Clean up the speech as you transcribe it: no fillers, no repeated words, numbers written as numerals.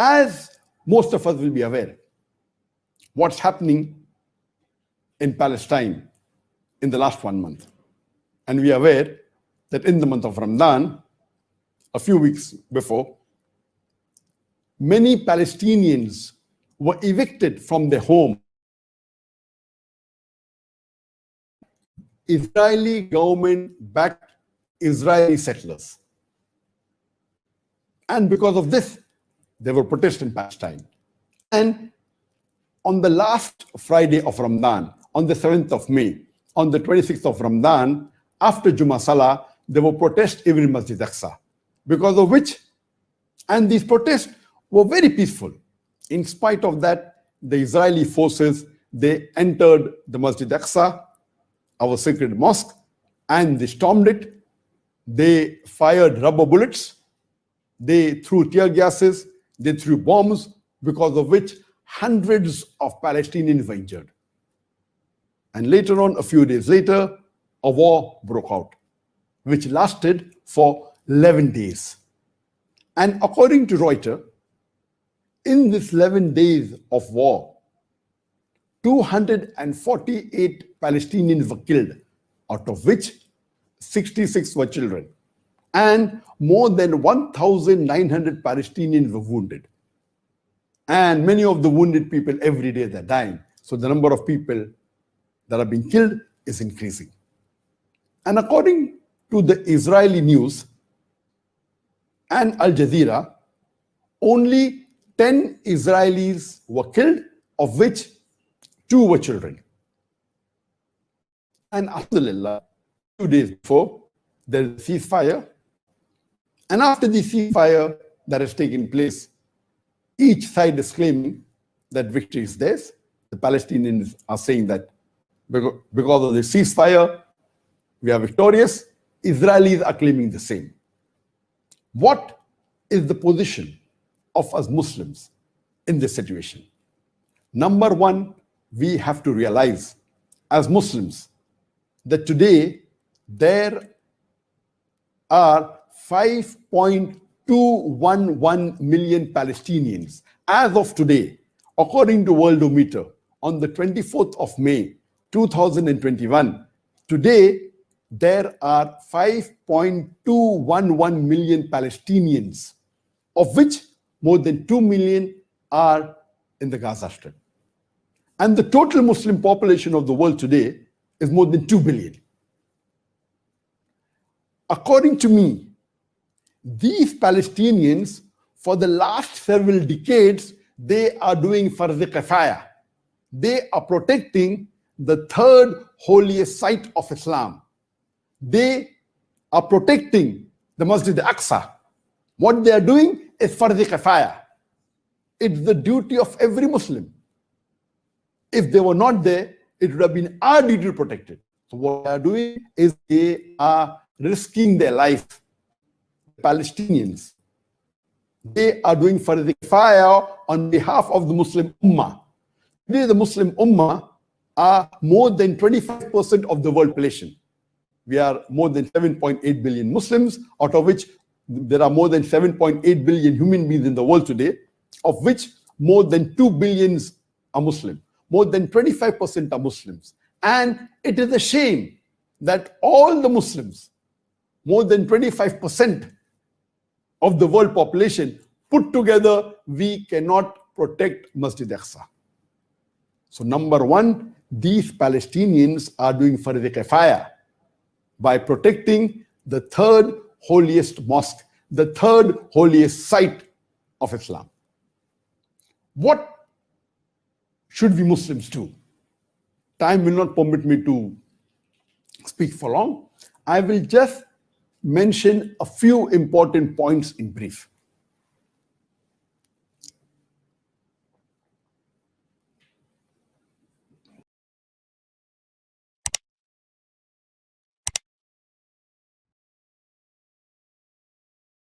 As most of us will be aware, what's happening in Palestine in the last 1 month. And we are aware that in the month of Ramadan, a few weeks before, many Palestinians were evicted from their home. Israeli government-backed Israeli settlers. And because of this, there were protests in Palestine. And on the last Friday of Ramadan, on the 7th of May, on the 26th of Ramadan, after Jummah Salah, there were protests even in Masjid Al-Aqsa. Because of which, and these protests were very peaceful. In spite of that, the Israeli forces, they entered the Masjid Al-Aqsa, our sacred mosque, and they stormed it. They fired rubber bullets. They threw tear gases. They threw bombs, because of which hundreds of Palestinians were injured. And later on, a few days later, a war broke out, which lasted for 11 days. And according to Reuters, in this 11 days of war, 248 Palestinians were killed, out of which 66 were children. And more than 1,900 Palestinians were wounded. And many of the wounded people, every day they're dying. So the number of people that are being killed is increasing. And according to the Israeli news and Al Jazeera, only 10 Israelis were killed, of which 2 were children. And alhamdulillah, 2 days before, there is a ceasefire. And after the ceasefire that has taken place, each side is claiming that victory is theirs. The Palestinians are saying that because of the ceasefire, we are victorious. Israelis are claiming the same. What is the position of us Muslims in this situation? Number one, we have to realize as Muslims that today there are 5.211 million Palestinians as of today, according to Worldometer, on the 24th of May 2021. Today there are 5.211 million Palestinians, of which more than 2 million are in the Gaza Strip. And the total Muslim population of the world today is more than 2 billion. According to me, these Palestinians, for the last several decades, they are doing fardh kifaya. They are protecting the third holiest site of Islam. They are protecting the Masjid Al-Aqsa. What they are doing is fardh kifaya. It's the duty of every Muslim. If they were not there, it would have been our duty to protect it. So what they are doing is they are risking their life. Palestinians, they are doing fardh kifaya on behalf of the Muslim Ummah. Today the Muslim Ummah are more than 25% of the world population. We are more than 7.8 billion Muslims, out of which there are more than 7.8 billion human beings in the world today, of which more than 2 billions are Muslim. More than 25% are Muslims. And it is a shame that all the Muslims, more than 25% of the world population put together, we cannot protect Masjid Al-Aqsa. So number one, these Palestinians are doing fardh kifaya by protecting the third holiest mosque, the third holiest site of Islam. What should we Muslims do? Time will not permit me to speak for long. I will just mention a few important points in brief.